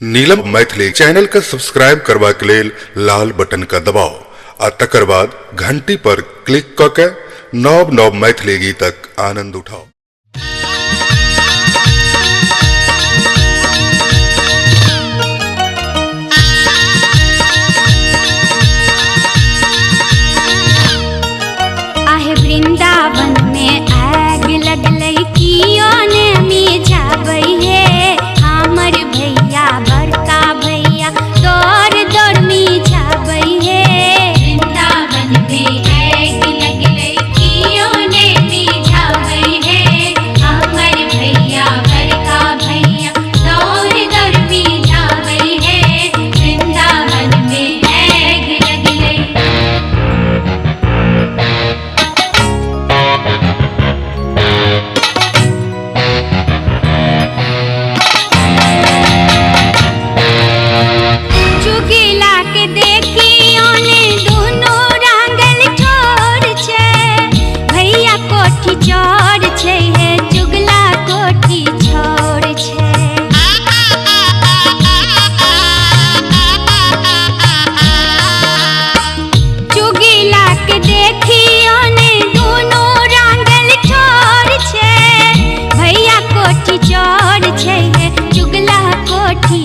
नीलम Maithili channel का subscribe करबा के लेल लाल बटन का दबाओ आ तकर बाद घंटी पर क्लिक क के नव नव मैथिली गीतक आनंद उठाओ। आहे वृंदावन में आग लगलै कियो ने मिझाबै हे हमर भैया बड़का भैया दौड़ दौड़ मिझाबै हे। वृंदावन में आग लगलै कियो ने मिझाबै हे हमर भैया बड़का भैया दौड़ दौड़ मिझाबै हे। वृंदावन में आग लगलै चुगला के देखी ओने दुनू रंगल ठोर छै भैया कोठी चोर छै हे चुगला कोठी छोर छै। चुगला के देखी ओने दुनू रंगल ठोर छै भैया कोठी चोर छै हे चुगला कोठी